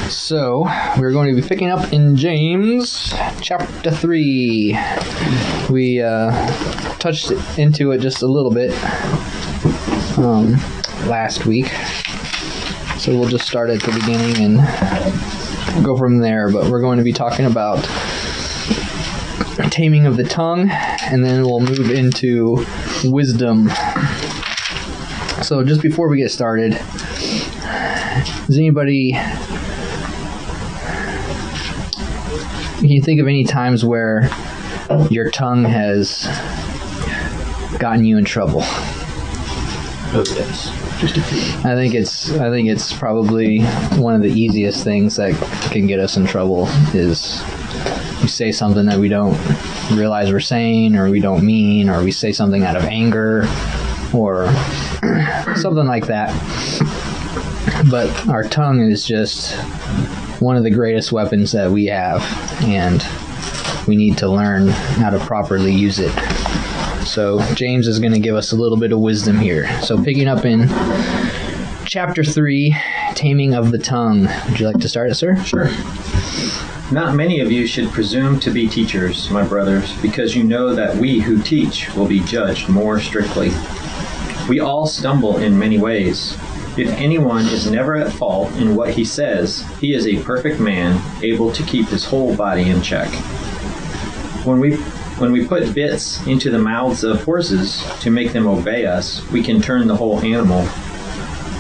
So, we're going to be picking up in James chapter 3. We touched into it just a little bit last week. So we'll just start at the beginning and go from there. But we're going to be talking about taming of the tongue, and then we'll move into wisdom. So just before we get started, does anybody... Can you think of any times where your tongue has gotten you in trouble? Oh, yes. Just a few. I think it's probably one of the easiest things that can get us in trouble is we say something that we don't realize we're saying, or we don't mean, or we say something out of anger, or something like that. But our tongue is just one of the greatest weapons that we have, and we need to learn how to properly use it. So James is going to give us a little bit of wisdom here. So picking up in chapter 3, taming of the tongue. Would you like to start it, sir? Sure. Not many of you should presume to be teachers, my brothers, because you know that we who teach will be judged more strictly. We all stumble in many ways. If anyone is never at fault in what he says, he is a perfect man, able to keep his whole body in check. When we put bits into the mouths of horses to make them obey us, we can turn the whole animal.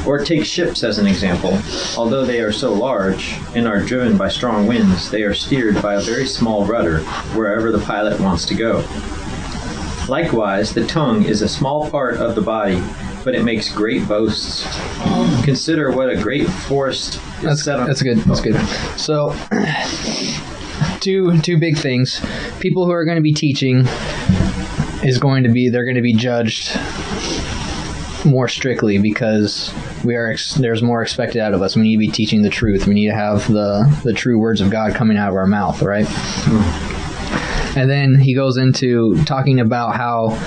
Or take ships as an example. Although they are so large and are driven by strong winds, they are steered by a very small rudder wherever the pilot wants to go. Likewise, the tongue is a small part of the body, but it makes great boasts. Consider what a great forest is set on. That's good. So, two big things. People who are going to be teaching they're going to be judged more strictly because there's more expected out of us. We need to be teaching the truth. We need to have the true words of God coming out of our mouth, right? And then he goes into talking about how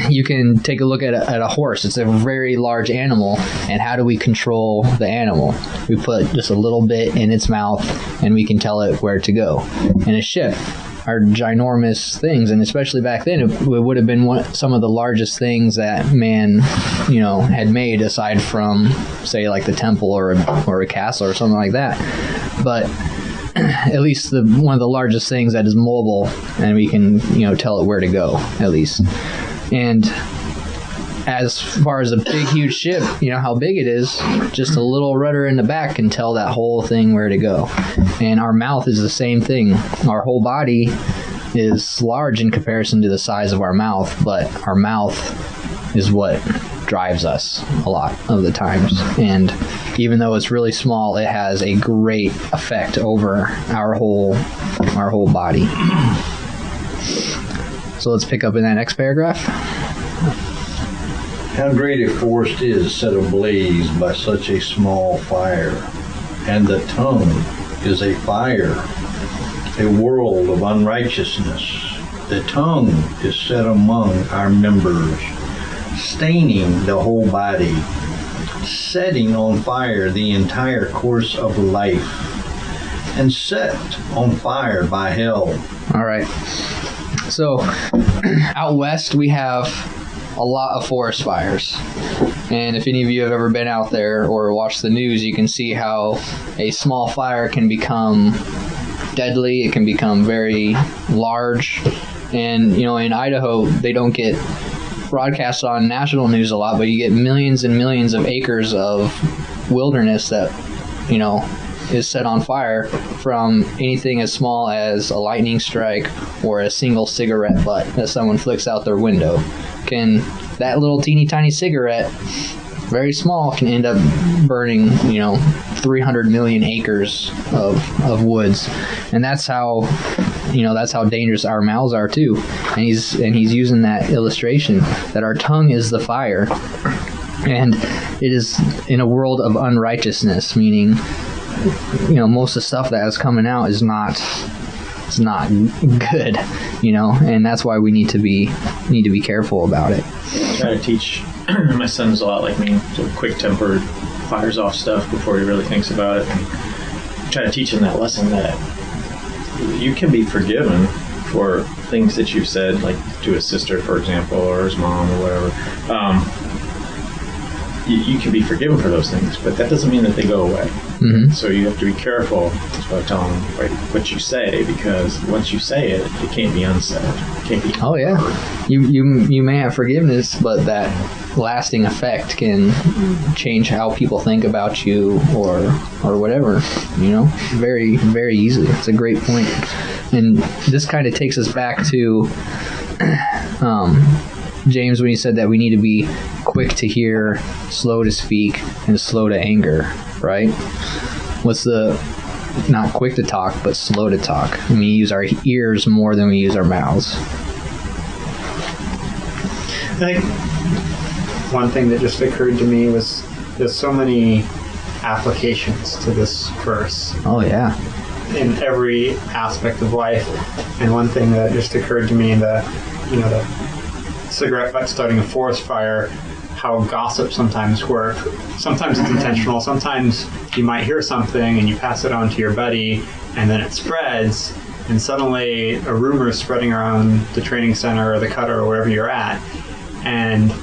you can take a look at a horse. It's a very large animal, and how do we control the animal? We put just a little bit in its mouth, and we can tell it where to go. And a ship are ginormous things, and especially back then, it would have been some of the largest things that man, had made, aside from, say, like the temple or a castle or something like that. But at least one of the largest things that is mobile, and we can, tell it where to go, at least. And as far as a big, huge ship, how big it is, just a little rudder in the back can tell that whole thing where to go. And our mouth is the same thing. Our whole body is large in comparison to the size of our mouth, but our mouth is what drives us a lot of the times. And even though it's really small, it has a great effect over our whole body. So let's pick up in that next paragraph. How great a forest is set ablaze by such a small fire, and the tongue is a fire, a world of unrighteousness. The tongue is set among our members, staining the whole body, setting on fire the entire course of life, and set on fire by hell. All right. So, out west, we have a lot of forest fires. And if any of you have ever been out there or watched the news, you can see how a small fire can become deadly. It can become very large. And, in Idaho, they don't get broadcast on national news a lot, but you get millions and millions of acres of wilderness that, is set on fire from anything as small as a lightning strike or a single cigarette butt that someone flicks out their window. That little teeny tiny cigarette, very small, can end up burning 300 million acres of woods. And that's how dangerous our mouths are too. And he's using that illustration that our tongue is the fire, and it is in a world of unrighteousness, meaning most of the stuff that is coming out is not good, and that's why we need to be careful about it. I try to teach my son's a lot like me, so quick-tempered, fires off stuff before he really thinks about it. try to teach him that lesson that you can be forgiven for things that you've said, like to his sister, for example, or his mom, or whatever. You can be forgiven for those things, but that doesn't mean that they go away. Mm-hmm. So you have to be careful about telling them what you say, because once you say it, it can't be unsaid. It can't be. Oh yeah, you may have forgiveness, but that lasting effect can change how people think about you or whatever. Very, very easily. It's a great point, and this kind of takes us back to James when he said that we need to be quick to hear, slow to speak, and slow to anger, right? What's the not quick to talk, but slow to talk? I mean, we use our ears more than we use our mouths. I think one thing that just occurred to me was there's so many applications to this verse. Oh, yeah. In every aspect of life. And one thing that just occurred to me in the cigarette butt starting a forest fire, how gossip sometimes works. Sometimes it's intentional. Sometimes you might hear something and you pass it on to your buddy, and then it spreads, and suddenly a rumor is spreading around the training center or the cutter or wherever you're at. And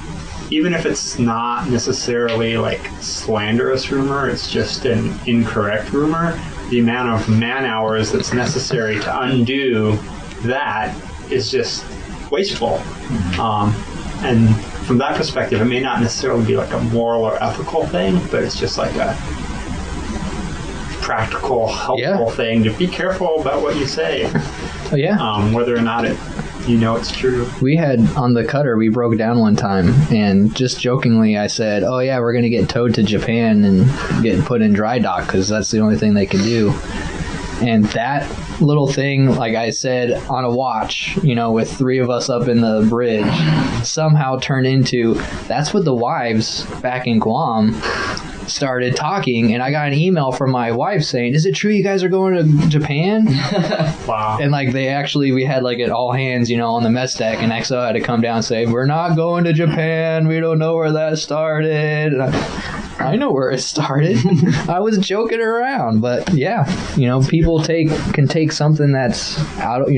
even if it's not necessarily like slanderous rumor, it's just an incorrect rumor, the amount of man hours that's necessary to undo that is just wasteful. And from that perspective, it may not necessarily be like a moral or ethical thing, but it's just like a practical, helpful thing to be careful about what you say. Oh, yeah. Whether or not it's true. We had on the cutter, we broke down one time, and just jokingly I said, oh yeah, we're going to get towed to Japan and get put in dry dock because that's the only thing they can do. And that little thing, like I said, on a watch, with 3 of us up in the bridge, somehow turned into, that's what the wives back in Guam started talking. And I got an email from my wife saying, is it true you guys are going to Japan? Wow. And like we had like it all hands, on the mess deck, and XO had to come down and say, we're not going to Japan. We don't know where that started. And I know where it started. I was joking around, but yeah, people can take something that's out,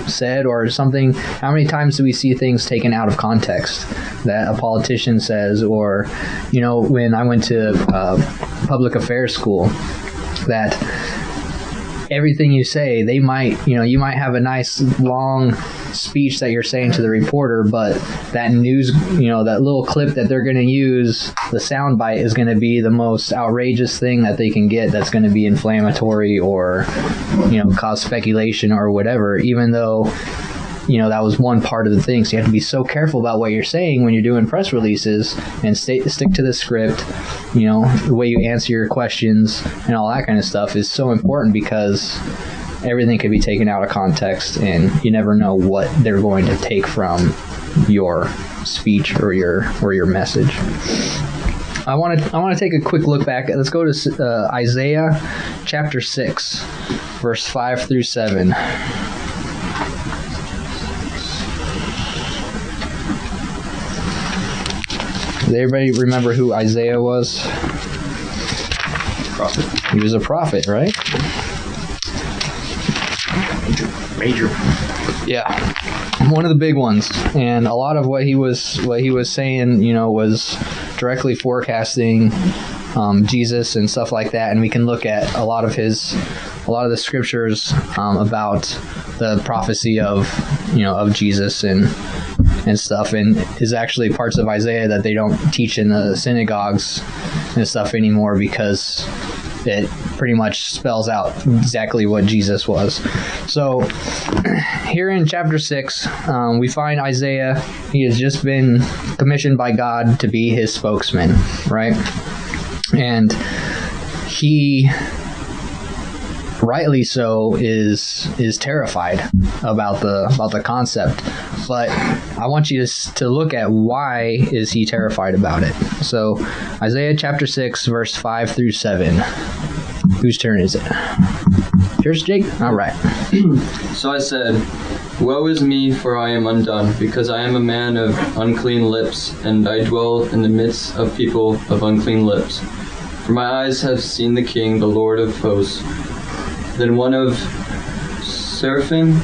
said or something. How many times do we see things taken out of context that a politician says, or, when I went to public affairs school, that everything you say, they might, you might have a nice long speech that you're saying to the reporter, but that news, that little clip that they're going to use, the sound bite is going to be the most outrageous thing that they can get that's going to be inflammatory or, cause speculation or whatever, even though, that was one part of the thing. So you have to be so careful about what you're saying when you're doing press releases and stick to the script. The way you answer your questions and all that kind of stuff is so important, because everything could be taken out of context and you never know what they're going to take from your speech or your message. I want to take a quick look back. Let's go to Isaiah chapter 6, verse 5 through 7. Does everybody remember who Isaiah was? Prophet. He was a prophet, right? Major. Yeah, one of the big ones, and a lot of what he was saying, was directly forecasting Jesus and stuff like that. And we can look at a lot of the scriptures about the prophecy of Jesus and stuff, and is actually parts of Isaiah that they don't teach in the synagogues and stuff anymore, because it pretty much spells out exactly what Jesus was. So here in chapter 6, we find Isaiah. He has just been commissioned by God to be his spokesman, right? And he, rightly so, is terrified about the concept. But I want you to look at why is he terrified about it. So Isaiah chapter 6, verse 5 through 7. Whose turn is it? Yours, Jake? All right. So I said, woe is me, for I am undone, because I am a man of unclean lips, and I dwell in the midst of people of unclean lips. For my eyes have seen the King, the Lord of hosts. Then one of seraphim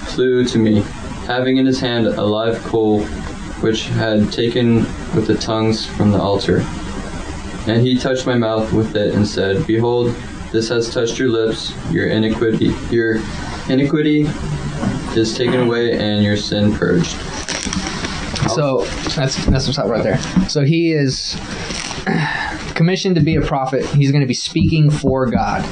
flew to me, having in his hand a live coal which had taken with the tongues from the altar. And he touched my mouth with it and said, Behold, this has touched your lips, your iniquity is taken away and your sin purged. So that's what's up right there. So he is commissioned to be a prophet. He's going to be speaking for God.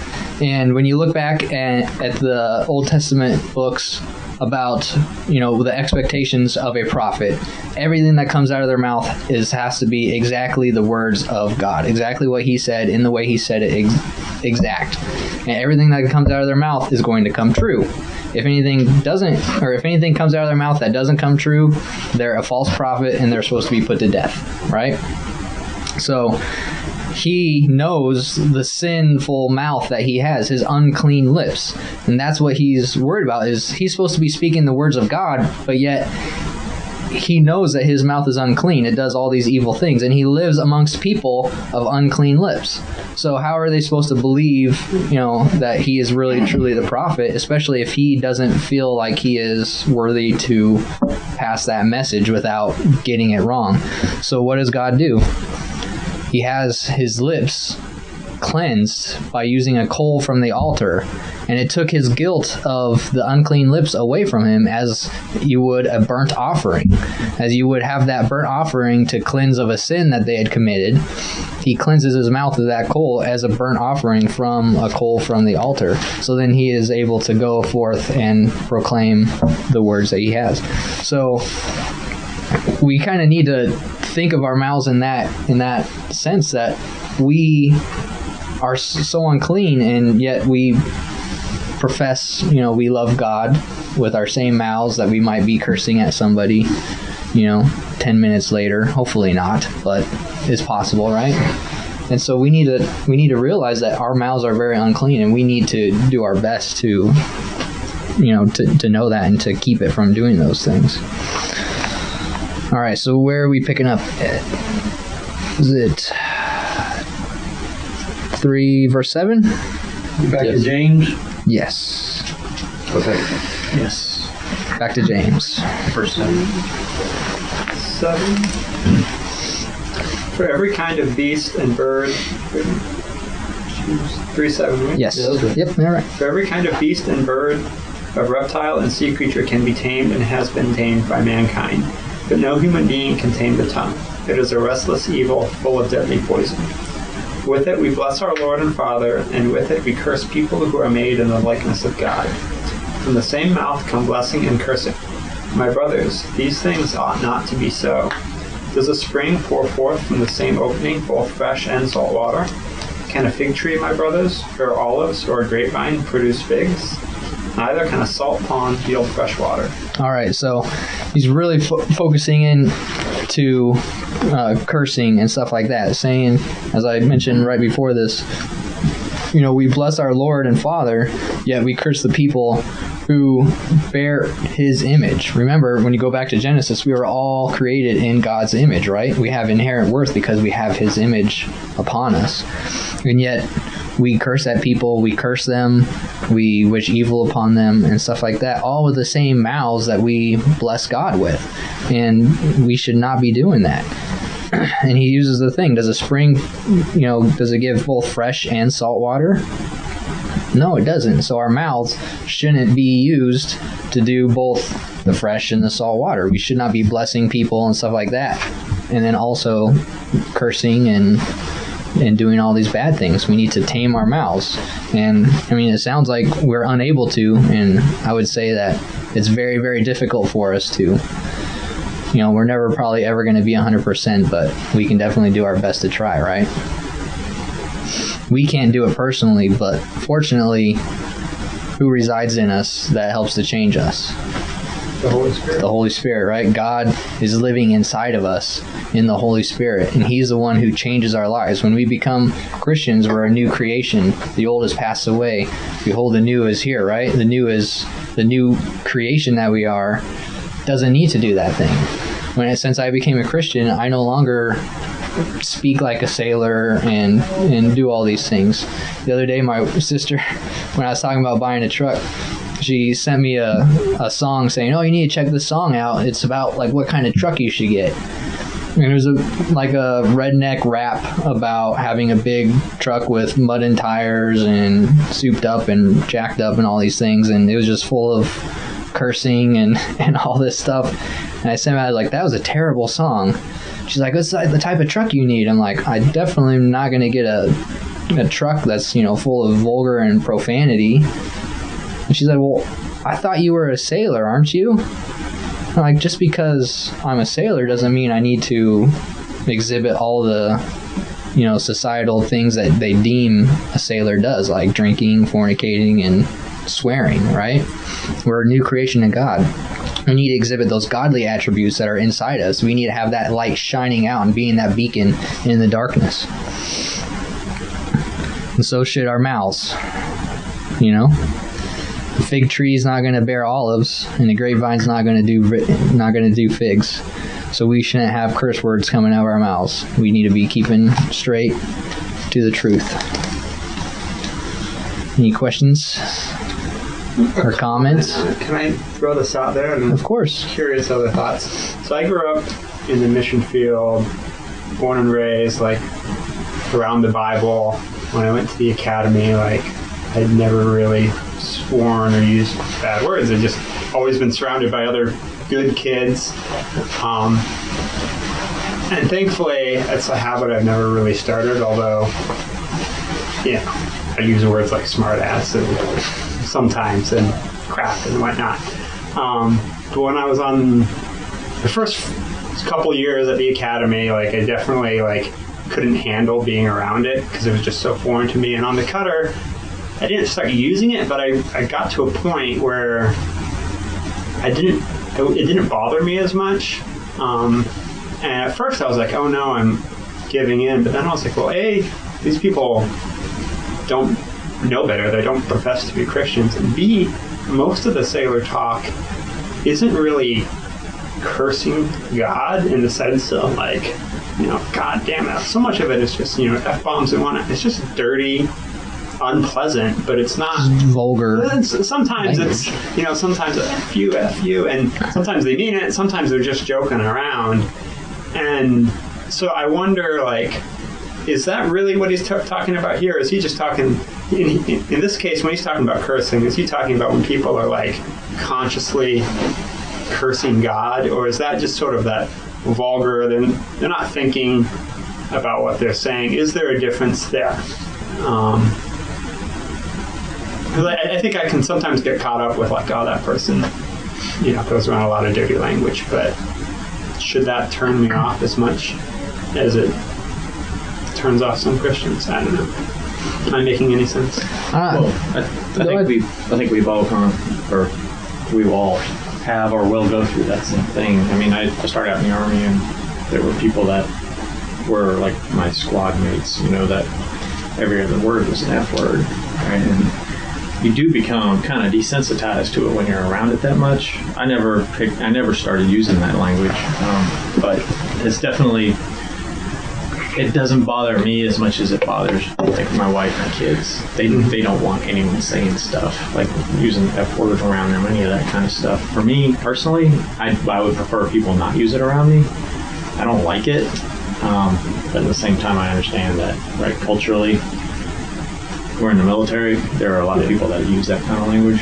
And when you look back at the Old Testament books about, the expectations of a prophet, everything that comes out of their mouth has to be exactly the words of God, exactly what he said in the way he said it, exact. And everything that comes out of their mouth is going to come true. If anything comes out of their mouth that doesn't come true, they're a false prophet and they're supposed to be put to death, right? So he knows the sinful mouth that he has, his unclean lips. And that's what he's worried about, is he's supposed to be speaking the words of God, but yet he knows that his mouth is unclean. It does all these evil things, and he lives amongst people of unclean lips. So how are they supposed to believe, that he is really truly the prophet, especially if he doesn't feel like he is worthy to pass that message without getting it wrong? So what does God do? He has his lips cleansed by using a coal from the altar, and it took his guilt of the unclean lips away from him, as you would a burnt offering. As you would have that burnt offering to cleanse of a sin that they had committed, he cleanses his mouth of that coal as a burnt offering from a coal from the altar. So then he is able to go forth and proclaim the words that he has. So we kind of need to think of our mouths in that sense, that we are so unclean, and yet we profess, we love God with our same mouths that we might be cursing at somebody, 10 minutes later. Hopefully not, but it's possible, right? And so we need to realize that our mouths are very unclean, and we need to do our best to to know that and to keep it from doing those things. All right, so where are we picking up at? Is it 3 verse 7? Back to James. Yes. Okay. Yes. Back to James. Verse 7. 7. For every kind of beast and bird. 3:7, right? Yes. Yeah, okay. Yep, all right. For every kind of beast and bird, of reptile and sea creature can be tamed and has been tamed by mankind. But no human being can tame the tongue. It is a restless evil, full of deadly poison. With it we bless our Lord and Father, and with it we curse people who are made in the likeness of God. From the same mouth come blessing and cursing. My brothers, these things ought not to be so. Does a spring pour forth from the same opening both fresh and salt water? Can a fig tree, my brothers, bear olives, or a grapevine produce figs? Neither can a salt pond yield fresh water. All right, so he's really focusing in to cursing and stuff like that, saying, as I mentioned right before this, we bless our Lord and Father, yet we curse the people who bear his image. Remember, when you go back to Genesis, we were all created in God's image, right? We have inherent worth because we have his image upon us. And yet we curse at people, we curse them, we wish evil upon them and stuff like that, all with the same mouths that we bless God with. And we should not be doing that. And he uses the thing, does a spring, does it give both fresh and salt water? No, it doesn't. So our mouths shouldn't be used to do both the fresh and the salt water. We should not be blessing people and stuff like that. And then also cursing and doing all these bad things. We need to tame our mouths. And it sounds like we're unable to, and I would say that it's very, very difficult for us to. We're never probably ever going to be 100%, but we can definitely do our best to try, right? We can't do it personally, but fortunately, who resides in us that helps to change us? The Holy Spirit. The Holy Spirit, right? God is living inside of us in the Holy Spirit, and he's the one who changes our lives. When we become Christians, we're a new creation. The old has passed away. Behold, the new is here, right? The new creation that we are doesn't need to do that thing. Since I became a Christian, I no longer speak like a sailor and do all these things. The other day, my sister, when I was talking about buying a truck, she sent me a song saying, "Oh, you need to check this song out. It's about like what kind of truck you should get." And it was like a redneck rap about having a big truck with mud and tires and souped up and jacked up and all these things, and it was just full of cursing and all this stuff. And I sent her, like, that was a terrible song. She's like, "What's the type of truck you need?" I'm like, "I definitely am not going to get a truck that's, full of vulgar and profanity." And she said, "Well, I thought you were a sailor, aren't you?" I'm like, "Just because I'm a sailor doesn't mean I need to exhibit all the, societal things that they deem a sailor does, like drinking, fornicating, and swearing, right? We're a new creation in God. We need to exhibit those godly attributes that are inside us. We need to have that light shining out and being that beacon in the darkness. And so should our mouths, The fig tree is not going to bear olives, and the grapevine's not going to do figs. So we shouldn't have curse words coming out of our mouths. We need to be keeping straight to the truth. Any questions or comments? Can I throw this out there? Of course. Curious other thoughts. So I grew up in the mission field, born and raised, around the Bible. When I went to the academy, I'd never really sworn or used bad words. I'd just always been surrounded by other good kids. And thankfully, it's a habit I've never really started, although, I use words like smart ass and sometimes and crap and whatnot. But when I was on the first couple years at the academy, I definitely couldn't handle being around it because it was just so foreign to me. And on the cutter, I didn't start using it, but I got to a point where it didn't bother me as much. And at first I was like, "Oh no, I'm giving in." But then I was like, well, A, these people don't know better. They don't profess to be Christians. And B, most of the sailor talk isn't really cursing God in the sense of God damn it. So much of it is just, F-bombs and whatnot. It's just dirty, unpleasant, but it's not vulgar. Sometimes language. It's, sometimes F you, and sometimes they mean it, sometimes they're just joking around. And so I wonder, is that really what he's talking about here? Is he just talking, in this case, when he's talking about cursing, is he talking about when people are consciously cursing God, or is that just sort of that vulgar, then they're not thinking about what they're saying? Is there a difference there? Because I think I can sometimes get caught up with that person, goes around a lot of dirty language, but should that turn me off as much as it turns off some Christians? I don't know. Am I making any sense? Well, I think we've all we all have or will go through that same thing. I mean, I started out in the Army, and there were people that were my squad mates, that every other word was an F word, right? And you do become kind of desensitized to it when you're around it that much. I never started using that language, but it's definitely, it doesn't bother me as much as it bothers my wife and kids. They don't want anyone saying stuff using F words around them, any of that kind of stuff. For me personally, I would prefer people not use it around me. I don't like it, but at the same time, I understand that culturally, we're in the military. There are a lot of people that use that kind of language.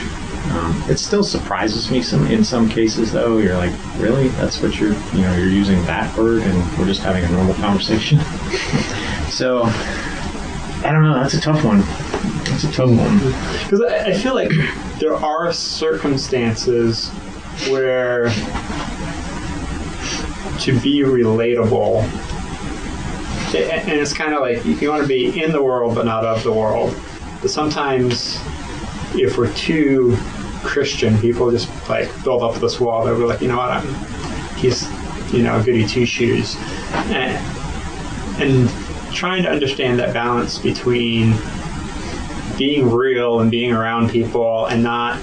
It still surprises me in some cases, though. You're like, really? That's what you're using that word, and we're just having a normal conversation. So, I don't know. That's a tough one. Because I feel like there are circumstances where to be relatable, and it's kind of you want to be in the world but not of the world. But sometimes if we're too Christian, people just build up this wall that we're like, he's goody two shoes, and trying to understand that balance between being real and being around people and not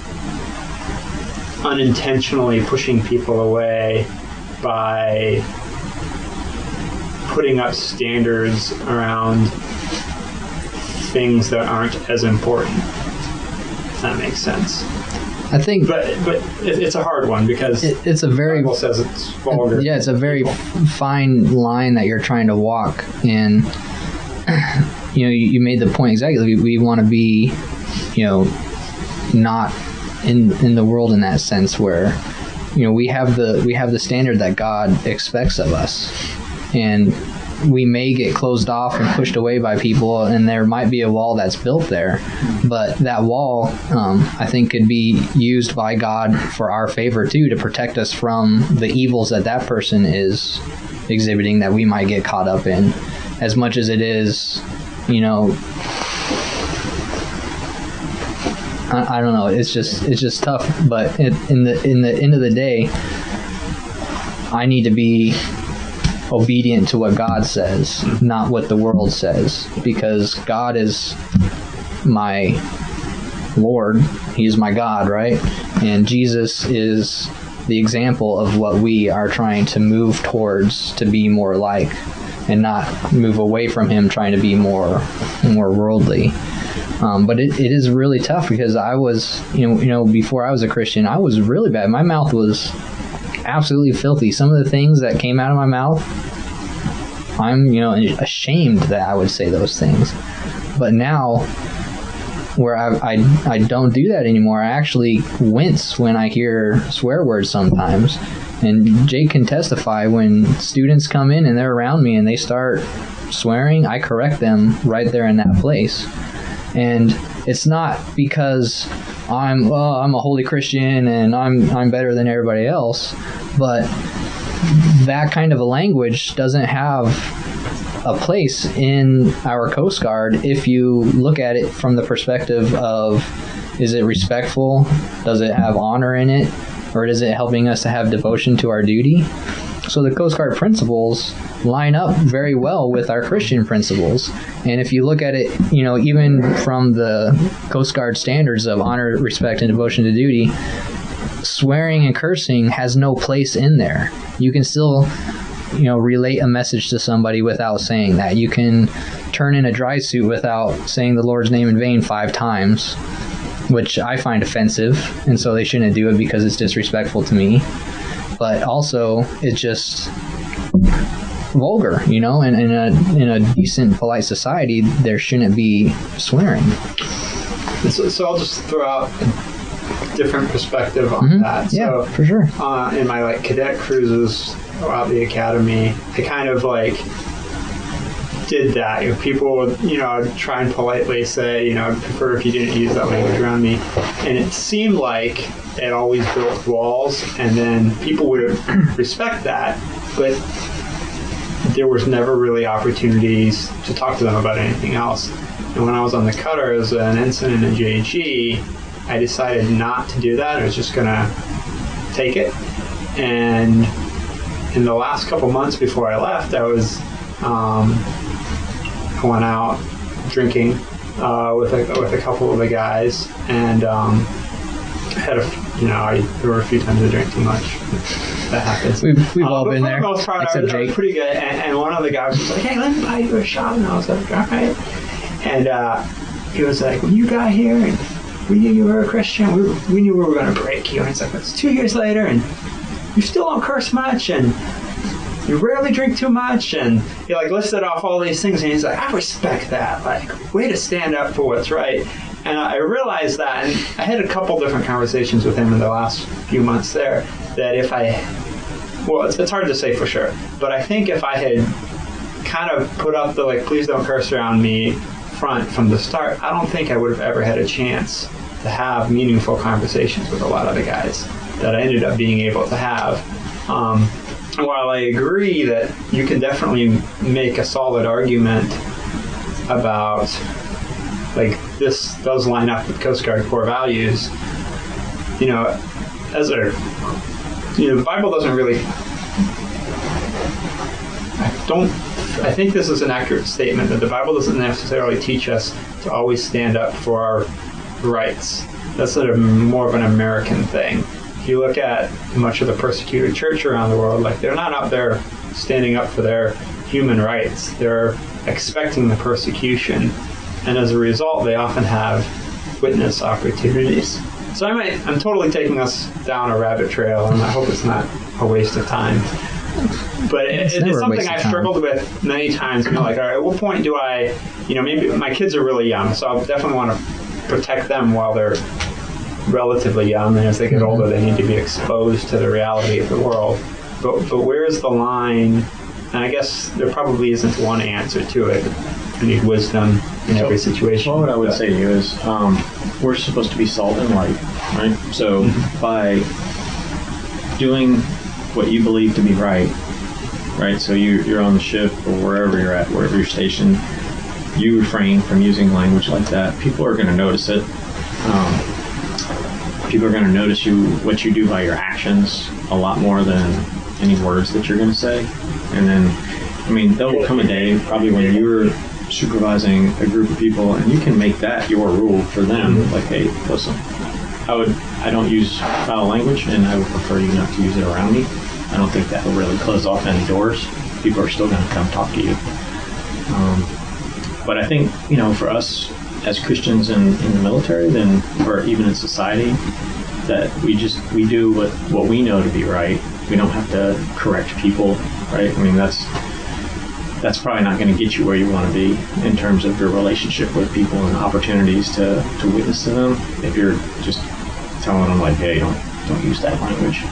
unintentionally pushing people away by putting up standards around things that aren't as important. If that makes sense. I think, but it's a hard one because it's a very, the Bible says it's vulgar. Yeah, it's a very fine line that you're trying to walk, and you made the point exactly. We want to be, not in the world in that sense where, we have the standard that God expects of us, and we may get closed off and pushed away by people, and there might be a wall that's built there, but that wall, I think, could be used by God for our favor too, to protect us from the evils that person is exhibiting that we might get caught up in, as much as it is, I don't know. It's just tough, but in the end of the day, I need to be obedient to what God says, not what the world says, because God is my Lord. He is my God, right? And Jesus is the example of what we are trying to move towards to be more like, and not move away from him trying to be more worldly. But it is really tough, because I was, before I was a Christian, I was really bad. My mouth was absolutely filthy. Some of the things that came out of my mouth, I'm ashamed that I would say those things. But now, where I don't do that anymore, I actually wince when I hear swear words sometimes. And Jake can testify, when students come in and they're around me and they start swearing, I correct them right there in that place. And it's not because I'm a holy Christian and I'm better than everybody else, but that kind of a language doesn't have a place in our Coast Guard if you look at it from the perspective of, is it respectful? Does it have honor in it? Or is it helping us to have devotion to our duty? So the Coast Guard principles line up very well with our Christian principles. And if you look at it, even from the Coast Guard standards of honor, respect, and devotion to duty, swearing and cursing has no place in there. You can still, relate a message to somebody without saying that. You can turn in a dry suit without saying the Lord's name in vain 5 times, which I find offensive, and so they shouldn't do it because it's disrespectful to me. But also, it's just vulgar, and in a decent, polite society, there shouldn't be swearing. So I'll just throw out a different perspective on that. Yeah, for sure. In my cadet cruises throughout the academy, I kind of did that. People would, I'd try and politely say, I'd prefer if you didn't use that language around me. And it seemed like it always built walls, and then people would respect that, but there was never really opportunities to talk to them about anything else. And when I was on the cutter as an ensign in a JG, I decided not to do that. I was just going to take it. And in the last couple months before I left, I was I went out drinking with a couple of the guys, and had there were a few times I drank too much. That happens. We've all been there. For the most part, except I was pretty good. And one of the guys was like, "Hey, let me buy you a shot." And I was like, "All right." And he was like, "When you got here, and we knew you were a Christian, we knew we were going to break you." And it's like, "It's 2 years later, and you still don't curse much, and you rarely drink too much," and he listed off all these things, and he's like, "I respect that, way to stand up for what's right." And I realized that, and I had a couple different conversations with him in the last few months there, that if it's hard to say for sure, but I think if I had kind of put up the please don't curse around me front from the start, I don't think I would have ever had a chance to have meaningful conversations with a lot of the guys that I ended up being able to have. While I agree that you can definitely make a solid argument about this does line up with Coast Guard core values, the Bible doesn't really, I think this is an accurate statement, that the Bible doesn't necessarily teach us to always stand up for our rights. That's more of an American thing. If you look at much of the persecuted church around the world, they're not out there standing up for their human rights. They're expecting the persecution, and as a result, they often have witness opportunities. So I'm totally taking us down a rabbit trail, and I hope it's not a waste of time. But it's something I've struggled with many times. Like, all right, at what point do I, maybe my kids are really young, so I definitely want to protect them while they're relatively young, and as they get older, they need to be exposed to the reality of the world. But where's the line? And I guess there probably isn't one answer to it. You need wisdom in every situation. Well, what I would say to you is we're supposed to be salt and light, right? So by doing what you believe to be right, so you're on the ship or wherever you're at, wherever you're stationed, you refrain from using language like that. People are going to notice it. People are going to notice what you do by your actions a lot more than any words that you're going to say. And then, there will come a day probably when you're supervising a group of people and you can make that your rule for them. Like, hey, listen, I don't use foul language, and I would prefer you not to use it around me. I don't think that will really close off any doors. People are still going to come talk to you. But I think, for us as Christians in the military, then, or even in society, that we do what we know to be right. We don't have to correct people, right? That's probably not going to get you where you want to be in terms of your relationship with people and opportunities to witness to them. If you're just telling them like, hey, don't use that language.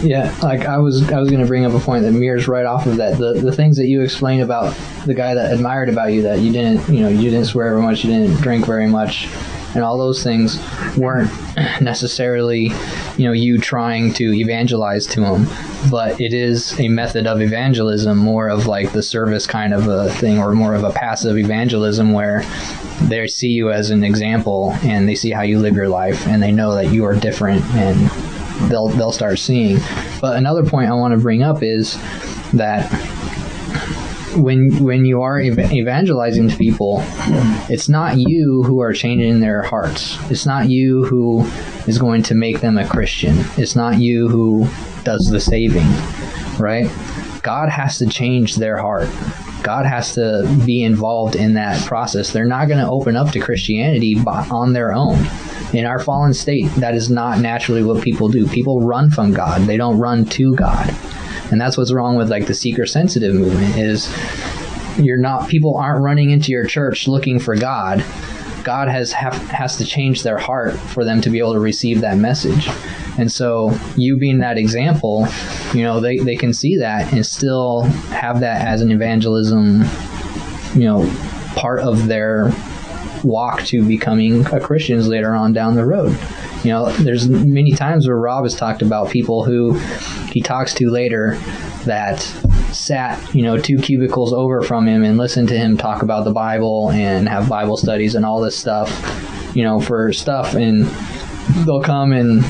Yeah, like I was going to bring up a point that mirrors right off of that. The things that you explained about the guy that admired about you, that you didn't swear very much, you didn't drink very much, and all those things weren't necessarily, you trying to evangelize to him, but it is a method of evangelism, more of like the service kind of a thing, or more of a passive evangelism where they see you as an example and they see how you live your life and they know that you are different, and they'll start seeing. But another point I want to bring up is that when you are evangelizing to people, it's not you who are changing their hearts. It's not you who is going to make them a Christian. It's not you who does the saving, right? God has to change their heart. God has to be involved in that process. They're not going to open up to Christianity on their own. In our fallen state, that is not naturally what people do. People run from God. They don't run to God. And that's what's wrong with like the seeker-sensitive movement, is people aren't running into your church looking for God. God has to change their heart for them to be able to receive that message. And so you being that example, they can see that and still have that as an evangelism, part of their walk to becoming a Christians later on down the road. There's many times where Rob has talked about people who he talks to later that sat, 2 cubicles over from him and listened to him talk about the Bible and have Bible studies and all this stuff, for stuff. And they'll come and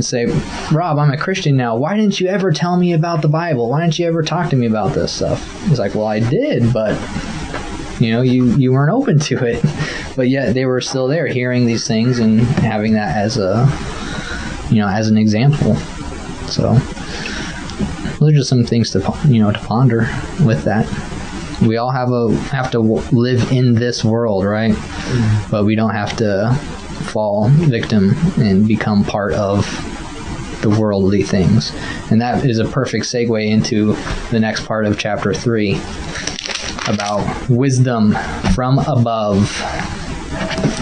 say, Rob, I'm a Christian now. Why didn't you ever tell me about the Bible? Why didn't you ever talk to me about this stuff? He's like, well, I did, but you weren't open to it. But yet they were still there hearing these things and having that as as an example. So those are just some things to ponder with that. We all have to live in this world, right? Mm-hmm. But we don't have to fall victim and become part of the worldly things. And that is a perfect segue into the next part of chapter 3 about wisdom from above.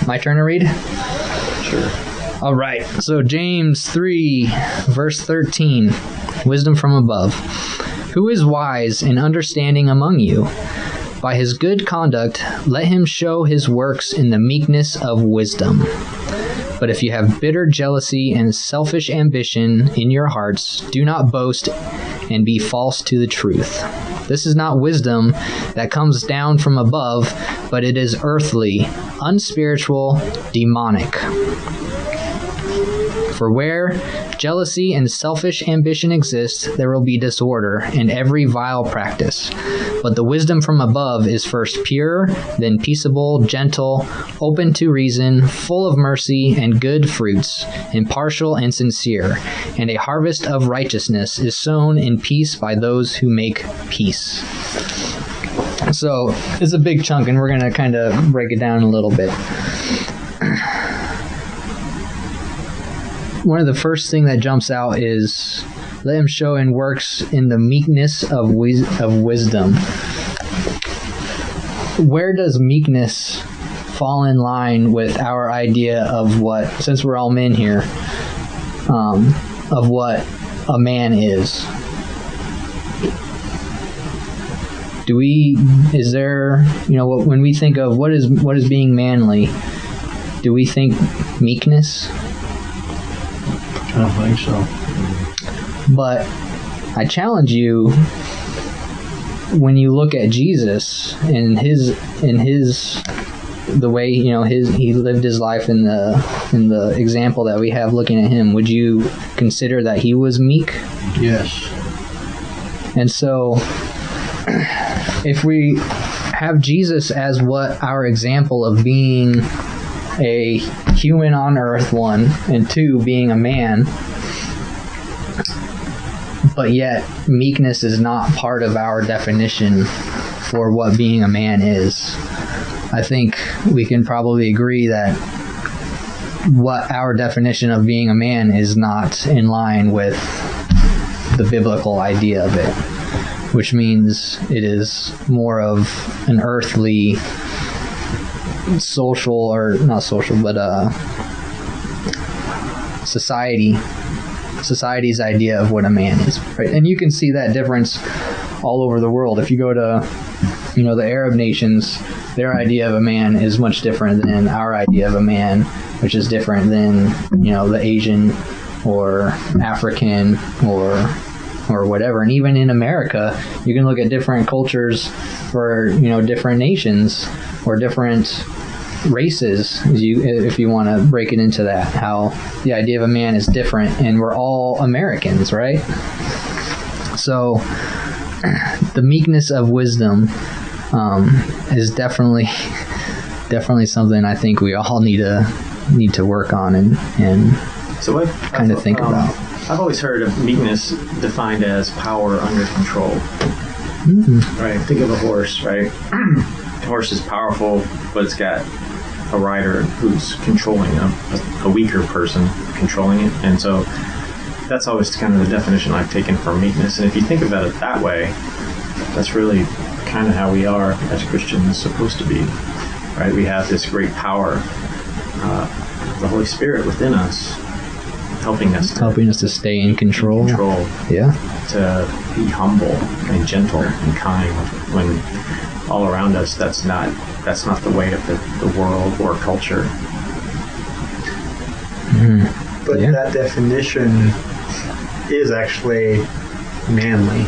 My turn to read? Sure. All right. So James 3, verse 13, wisdom from above. Who is wise and understanding among you? By his good conduct, let him show his works in the meekness of wisdom. But if you have bitter jealousy and selfish ambition in your hearts, do not boast and be false to the truth. This is not wisdom that comes down from above, but it is earthly, unspiritual, demonic. For where jealousy and selfish ambition exist, there will be disorder and every vile practice. But the wisdom from above is first pure, then peaceable, gentle, open to reason, full of mercy and good fruits, impartial and sincere. And a harvest of righteousness is sown in peace by those who make peace. So it's a big chunk, and we're going to kind of break it down a little bit. One of the first thing that jumps out is, let him show in works in the meekness of wisdom. Where does meekness fall in line with our idea of what, since we're all men here, of what a man is? Is there, when we think of what is being manly, do we think meekness? I don't think so. But I challenge you, when you look at Jesus and the way he lived his life in the example that we have looking at him, would you consider that he was meek? Yes. And so, if we have Jesus as what our example of being a human on earth, one, and two, being a man, but yet meekness is not part of our definition for what being a man is, I think we can probably agree that what our definition of being a man is not in line with the biblical idea of it, which means it is more of an earthly, social, or not social, but society's idea of what a man is, right? And you can see that difference all over the world. If you go to the Arab nations, their idea of a man is much different than our idea of a man, which is different than the Asian or African or whatever. And even in America, you can look at different cultures for different nations or different races, if you want to break it into that, how the idea of a man is different, and we're all Americans, right? So the meekness of wisdom is definitely something I think we all need to work on and so kind of think about. I've always heard of meekness defined as power under control. Mm-hmm. Right. Think of a horse, right? The horse is powerful, but it's got a rider who's controlling a weaker person controlling it. And so that's always kind of the definition I've taken for meekness. And if you think about it that way, that's really kind of how we are as Christians supposed to be, right? We have this great power, the Holy Spirit within us, helping us to stay in control. Yeah. To be humble and gentle and kind when all around us that's not the way of the world or culture. Mm-hmm. But that definition is actually manly,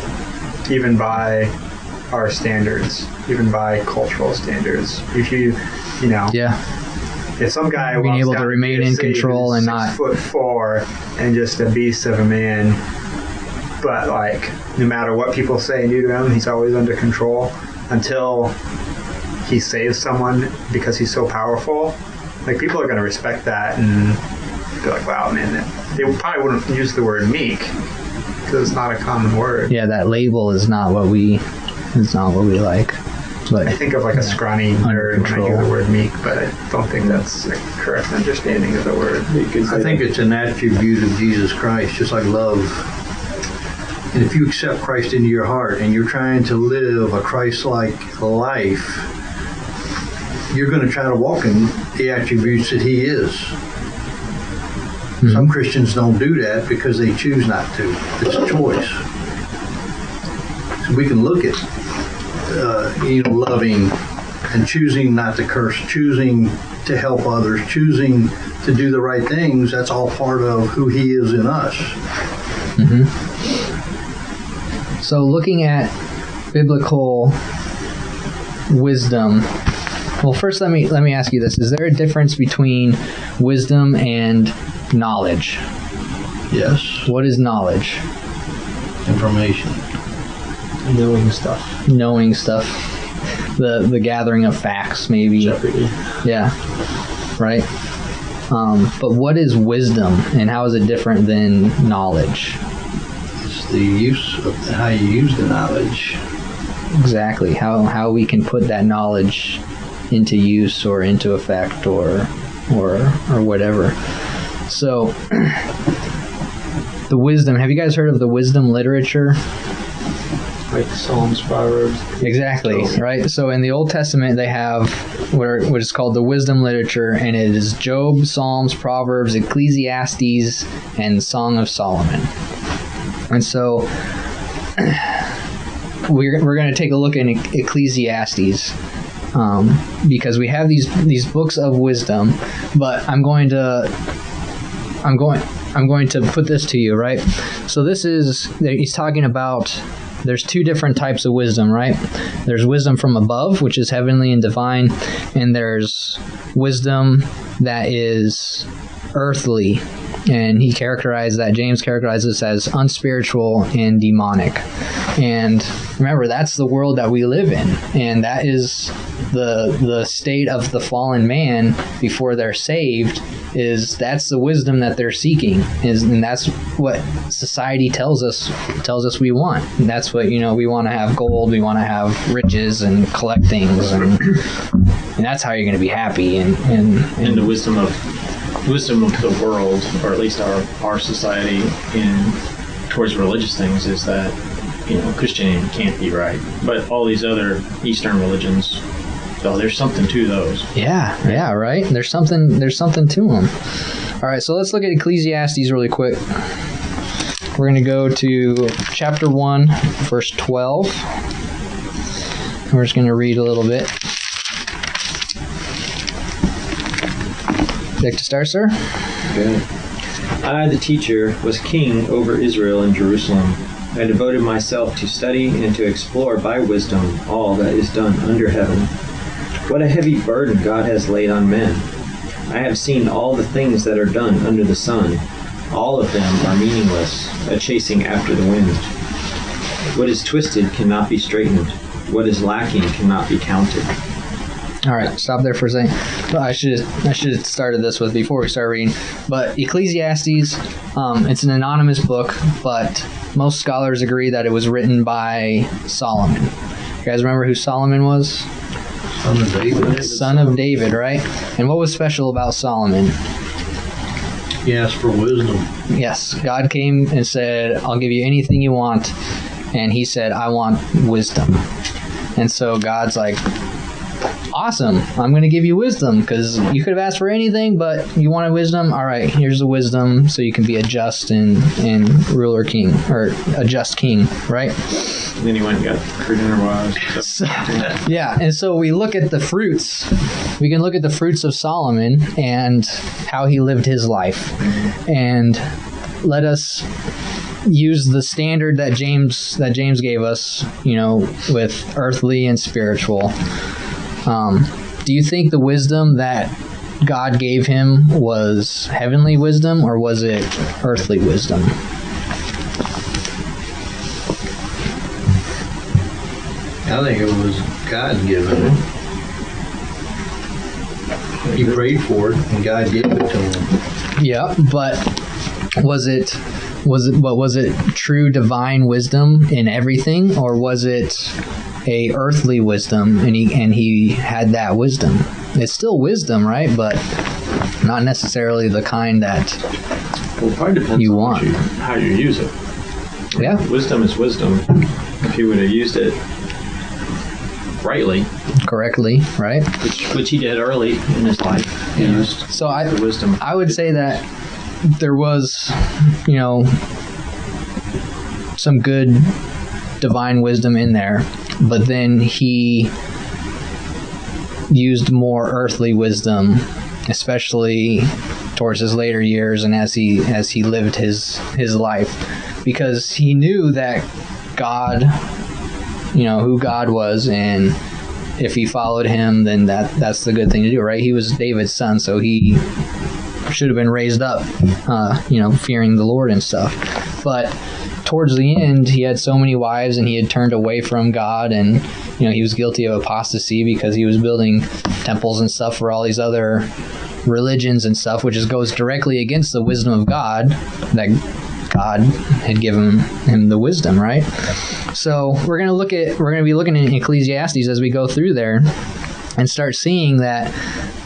even by our standards, even by cultural standards. If if some guy being able to remain in control and not 6'4" and just a beast of a man, but no matter what people say and do to him, he's always under control until he saves someone because he's so powerful. People are going to respect that and be like, wow, man. They probably wouldn't use the word meek because it's not a common word. Yeah, that label is not what we like. But I think of a scrawny nerd when I hear the word meek, but I don't think that's a correct understanding of the word. I think it's an attribute of Jesus Christ, just like love. And if you accept Christ into your heart and you're trying to live a Christ-like life, you're going to try to walk in the attributes that he is. Mm-hmm. Some Christians don't do that because they choose not to. It's a choice. So we can look at loving and choosing not to curse, choosing to help others, choosing to do the right things. That's all part of who he is in us. Mm-hmm. So looking at biblical wisdom, well, first let me ask you this: is there a difference between wisdom and knowledge. Yes. What is knowledge? Information. Knowing stuff. Knowing stuff. The gathering of facts, maybe. Jeopardy. Yeah. Right. But what is wisdom, and how is it different than knowledge? It's the use of how you use the knowledge. Exactly. How we can put that knowledge into use or into effect or whatever. So the wisdom, have you guys heard of the wisdom literature? Like Psalms, Proverbs. Exactly, right? So in the Old Testament, they have what is called the wisdom literature, and it is Job, Psalms, Proverbs, Ecclesiastes, and Song of Solomon. And so we're going to take a look at Ecclesiastes because we have these books of wisdom, but I'm going to put this to you, right? So he's talking about, there's two different types of wisdom, right? There's wisdom from above, which is heavenly and divine, and there's wisdom that is earthly, and James characterizes this as unspiritual and demonic. And remember, that's the world that we live in, and that is the state of the fallen man before they're saved. That's the wisdom that they're seeking, and that's what society tells us we want. And that's what, we want to have gold, we want to have riches and collect things, and that's how you're going to be happy. And the wisdom of the world, or at least our society towards religious things, is that Christianity can't be right, but all these other Eastern religions, there's something to those. Yeah, right. There's something to them. All right, so let's look at Ecclesiastes really quick. We're going to go to chapter 1, verse 12. We're just going to read a little bit. Would you like to start, sir? Okay. I, the teacher, was king over Israel and Jerusalem. I devoted myself to study and to explore by wisdom all that is done under heaven. What a heavy burden God has laid on men. I have seen all the things that are done under the sun. All of them are meaningless, a chasing after the wind. What is twisted cannot be straightened. What is lacking cannot be counted. All right, stop there for a second. Well, I should have started this with before we start reading. But Ecclesiastes, it's an anonymous book, but most scholars agree that it was written by Solomon. You guys remember who Solomon was? Son of David. Son of David, right? And what was special about Solomon? He asked for wisdom. Yes, God came and said, I'll give you anything you want. And he said, I want wisdom. And so God's like, awesome, I'm going to give you wisdom, because you could have asked for anything, but you wanted wisdom. All right, here's the wisdom, so you can be a just and ruler king, or a just king, right? And then he went and got 300 wives. Yeah, and so we look at the fruits. We can look at the fruits of Solomon and how he lived his life, and let us use the standard that James gave us, with earthly and spiritual. Do you think the wisdom that God gave him was heavenly wisdom, or was it earthly wisdom? I think it was God-given. He prayed for it, and God gave it to him. Yeah, but was it true divine wisdom in everything, or was it a earthly wisdom, and he had that wisdom? It's still wisdom, right? But not necessarily the kind that probably depends you on want. how you use it. Yeah. Wisdom is wisdom. If he would have used it rightly, correctly, right? Which he did early in his life. So the wisdom. I would say that there was, some good divine wisdom in there, but then he used more earthly wisdom, especially towards his later years and as he lived his life, because he knew that God, who God was, and if he followed him, then that's the good thing to do, right? He was David's son, so he should have been raised up, fearing the Lord and stuff. But towards the end, he had so many wives, and he had turned away from God, and he was guilty of apostasy because he was building temples and stuff for all these other religions and stuff, which goes directly against the wisdom of God, that God had given him the wisdom, right? So we're going to be looking at Ecclesiastes as we go through there and start seeing that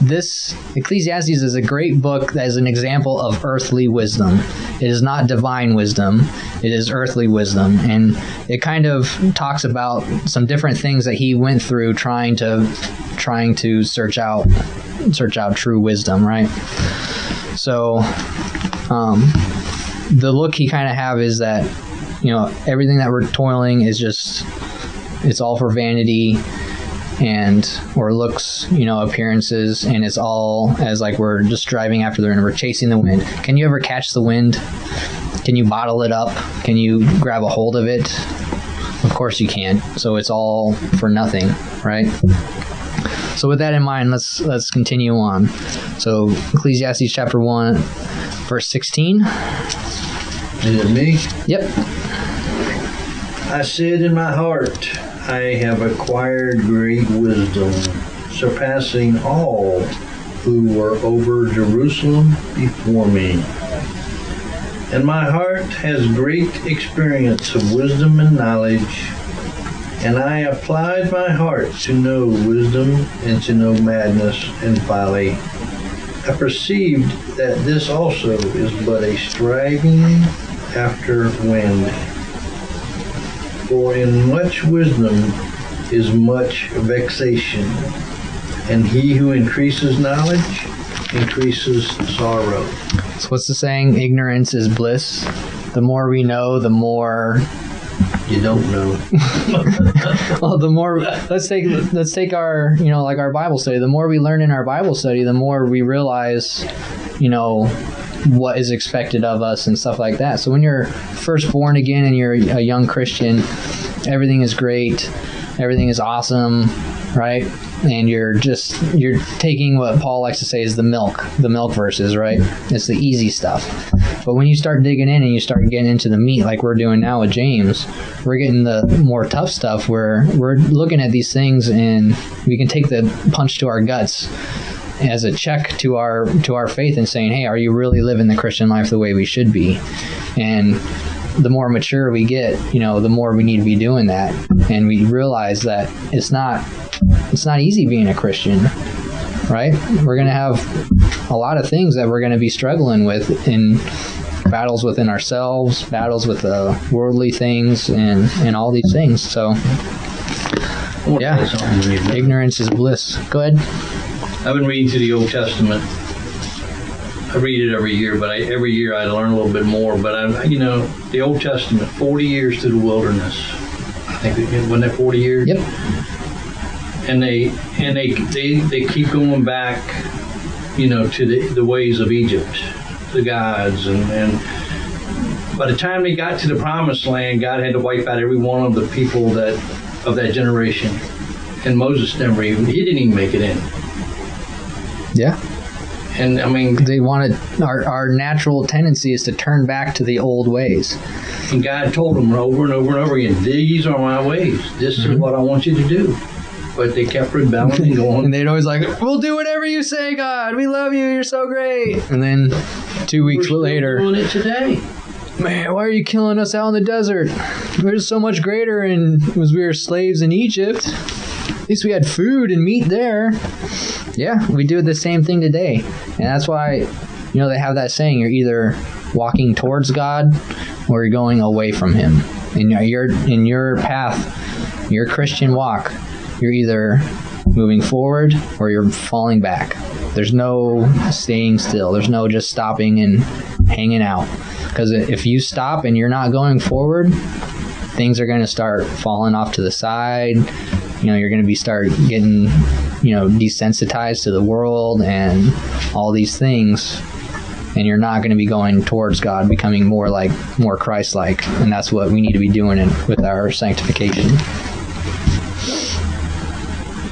this Ecclesiastes is a great book that is an example of earthly wisdom. It is not divine wisdom. It is earthly wisdom. And it kind of talks about some different things that he went through trying to search out true wisdom, right? So the look he kind of have is that, everything that we're toiling is just, it's all for vanity or looks, appearances, and it's all as like we're just driving after the wind, we're chasing the wind. Can you ever catch the wind? Can you bottle it up? Can you grab a hold of it? Of course you can't. So it's all for nothing, right? So with that in mind, let's continue on. So Ecclesiastes chapter 1, verse 16. Is it me? Yep. I said in my heart, I have acquired great wisdom, surpassing all who were over Jerusalem before me. And my heart has great experience of wisdom and knowledge, and I applied my heart to know wisdom and to know madness and folly. I perceived that this also is but a striving after wind. For in much wisdom is much vexation, and he who increases knowledge increases sorrow. So what's the saying? Ignorance is bliss. The more we know, the more you don't know. Well, the more let's take our like our Bible study. The more we learn in our Bible study, the more we realize what is expected of us and stuff like that. So when you're first born again and you're a young Christian, everything is great, everything is awesome, right? And you're taking what Paul likes to say is the milk verses, right? It's the easy stuff. But when you start digging in and you start getting into the meat, like we're doing now with James, we're getting the more tough stuff where we're looking at these things and we can take the punch to our guts as a check to our faith and saying, hey, are you really living the Christian life the way we should be? And the more mature we get, the more we need to be doing that. And we realize that it's not easy being a Christian, right? We're going to have a lot of things that we're going to be struggling with in battles within ourselves, battles with worldly things, and all these things. So, yeah, ignorance is bliss. Go ahead. I've been reading through the Old Testament. I read it every year, but every year I learn a little bit more. But the Old Testament, 40 years through the wilderness. I think wasn't that 40 years? Yep. And they keep going back, to the ways of Egypt, the gods, and by the time they got to the Promised Land, God had to wipe out every one of the people of that generation. And Moses he didn't even make it in. Yeah. And they wanted, our natural tendency is to turn back to the old ways. And God told them over and over and over again, these are my ways. This is what I want you to do. But they kept rebelling and going. And they'd always we'll do whatever you say, God. We love you. You're so great. And then 2 weeks later, we're doing it today. Man, why are you killing us out in the desert? We're so much greater we were slaves in Egypt. At least we had food and meat there. Yeah, we do the same thing today. And that's why, they have that saying, you're either walking towards God or you're going away from Him. In your path, your Christian walk, you're either moving forward or you're falling back. There's no staying still. There's no just stopping and hanging out. Because if you stop and you're not going forward, things are going to start falling off to the side. You're going to start getting, desensitized to the world and all these things. And you're not going to be going towards God, becoming more Christ-like. And that's what we need to be doing with our sanctification.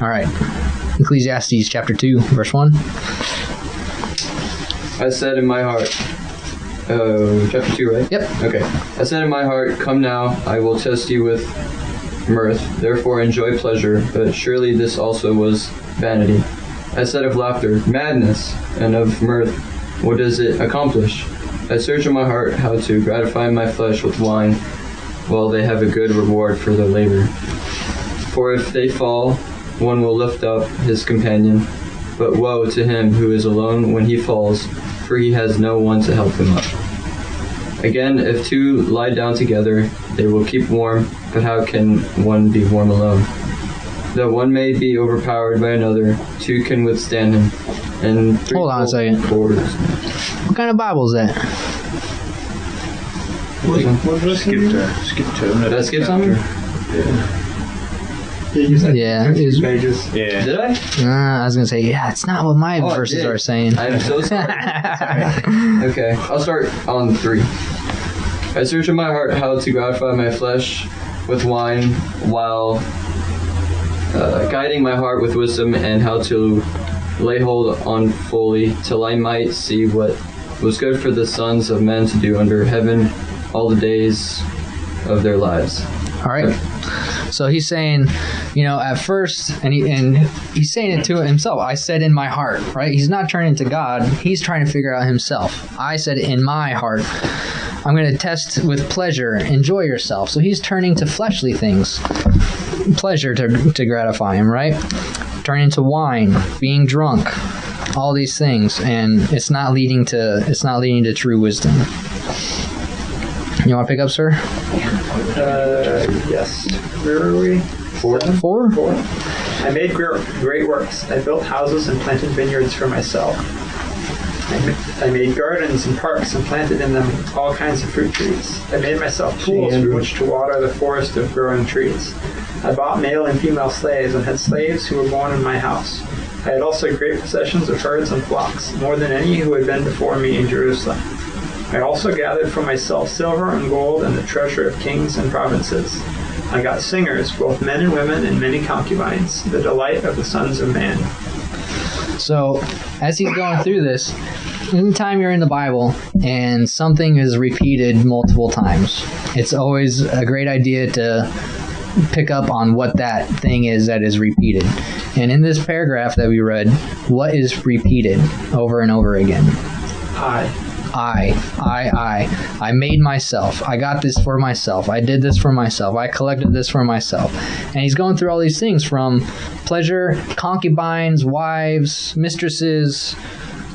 All right. Ecclesiastes chapter 2, verse 1. I said in my heart, chapter 2, right? Yep. Okay. I said in my heart, come now, I will test you with mirth, therefore enjoy pleasure, but surely this also was vanity. I said of laughter, madness, and of mirth, what does it accomplish? I search in my heart how to gratify my flesh with wine, while they have a good reward for their labor. For if they fall, one will lift up his companion, but woe to him who is alone when he falls, for he has no one to help him up. Again, if two lie down together, they will keep warm, but how can one be warm alone? Though one may be overpowered by another, two can withstand him. And Hold on a second. Cords. What kind of Bible is that? Skip to. Did I skip something? Yeah. Is, pages. Yeah. Did I? I was going to say, yeah, it's not what my Oh, I verses did. are saying. I'm so sorry. Okay, I'll start on 3. I search in my heart how to gratify my flesh with wine, while guiding my heart with wisdom, and how to lay hold on fully, till I might see what was good for the sons of men to do under heaven all the days of their lives. All right. So he's saying, at first, and he's saying it to himself. I said in my heart, right? He's not turning to God. He's trying to figure out himself. I said in my heart. I'm going to test with pleasure. Enjoy yourself. So he's turning to fleshly things. Pleasure to gratify him, right? Turning to wine, being drunk, all these things, and it's not leading to true wisdom. You want to pick up, sir? Yes. Where are we? 4? 4. I made great works. I built houses and planted vineyards for myself. I made gardens and parks and planted in them all kinds of fruit trees. I made myself pools with which to water the forest of growing trees. I bought male and female slaves and had slaves who were born in my house. I had also great possessions of herds and flocks, more than any who had been before me in Jerusalem. I also gathered for myself silver and gold and the treasure of kings and provinces. I got singers, both men and women, and many concubines, the delight of the sons of man. So, as he's going through this, anytime you're in the Bible and something is repeated multiple times, it's always a great idea to pick up on what that thing is that is repeated. And in this paragraph that we read, what is repeated over and over again? I made myself. I got this for myself. I did this for myself. I collected this for myself. And he's going through all these things from pleasure, concubines, wives, mistresses,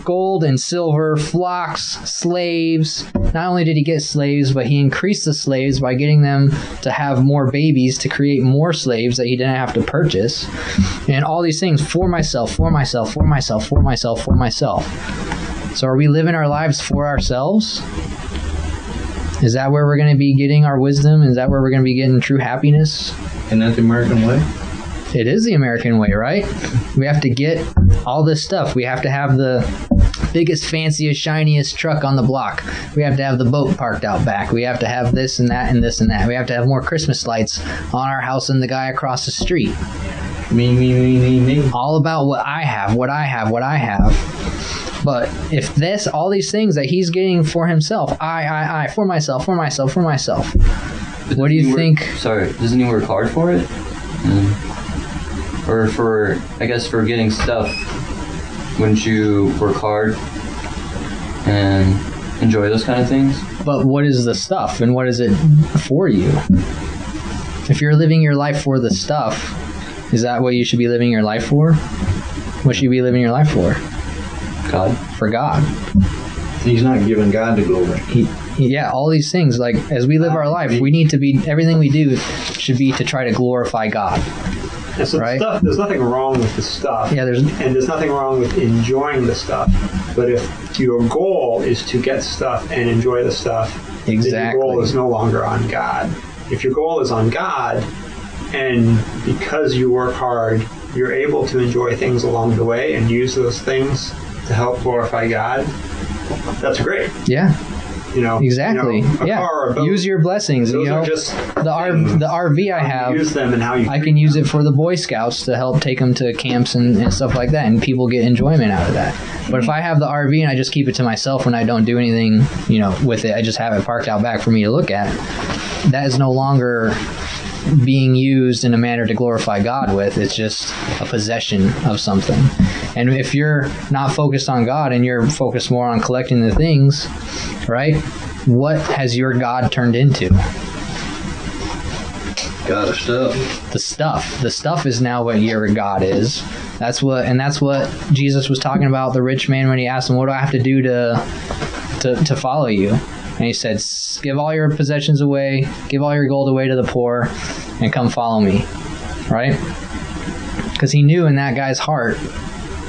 gold and silver, flocks, slaves. Not only did he get slaves, but he increased the slaves by getting them to have more babies to create more slaves that he didn't have to purchase. And all these things for myself, for myself, for myself, for myself, for myself. So are we living our lives for ourselves? Is that where we're going to be getting our wisdom? Is that where we're going to be getting true happiness? Isn't that the American way? It is the American way, right? We have to get all this stuff. We have to have the biggest, fanciest, shiniest truck on the block. We have to have the boat parked out back. We have to have this and that and this and that. We have to have more Christmas lights on our house than the guy across the street. Me. All about what I have, what I have, what I have. But if all these things that he's getting for himself, I, for myself, for myself, for myself. But What do you think? Doesn't he work hard for it? Or for getting stuff, wouldn't you work hard and enjoy those kind of things? But what is the stuff and what is it for you? If you're living your life for the stuff, is that what you should be living your life for? What should you be living your life for? God. For God. He's not giving God the glory. Yeah, all these things, like as we live our life, we need to be, everything we do should be to try to glorify God. And so Right? there's nothing wrong with the stuff. Yeah, there's nothing wrong with enjoying the stuff. But if your goal is to get stuff and enjoy the stuff, then your goal is no longer on God. If your goal is on God, and because you work hard, you're able to enjoy things along the way and use those things to help glorify God, that's great. Yeah. Exactly. A Yeah. car or a boat. Use your blessings. Those you know, are just the RV I how you have. use them and how you. I can use it for the Boy Scouts to help take them to camps and stuff like that, and people get enjoyment out of that. But if I have the RV and I just keep it to myself when I don't do anything, with it, I just have it parked out back for me to look at, that is no longer being used in a manner to glorify God with. It's just a possession of something. And if you're not focused on God and you're focused more on collecting the things, right? What has your God turned into? God of stuff. The stuff is now what your God is. That's what Jesus was talking about the rich man when he asked him, what do I have to do to follow you? And he said, give all your possessions away, give all your gold away to the poor, and come follow me. Right? Because he knew in that guy's heart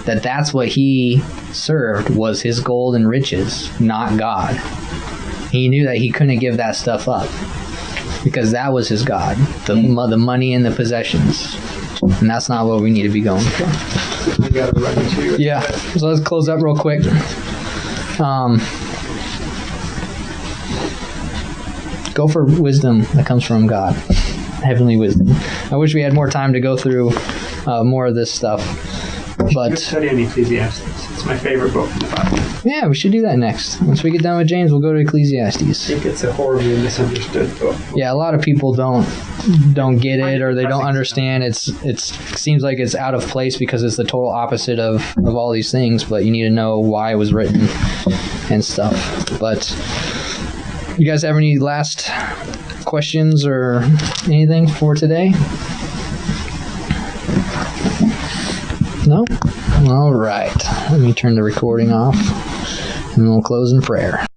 that that's what he served, was his gold and riches, not God. He knew that he couldn't give that stuff up, because that was his God, the money and the possessions. And that's not what we need to be going for. I gotta run into. Yeah. So let's close up real quick. Go for wisdom that comes from God. Heavenly wisdom. I wish we had more time to go through more of this stuff. But studying Ecclesiastes. It's my favorite book in the Bible. Yeah, we should do that next. Once we get done with James, we'll go to Ecclesiastes. I think it's a horribly misunderstood book. Yeah, a lot of people don't get it, or they don't understand. It seems like it's out of place because it's the total opposite of all these things, but you need to know why it was written and stuff. But you guys have any last questions or anything for today? No? All right. Let me turn the recording off, and we'll close in prayer.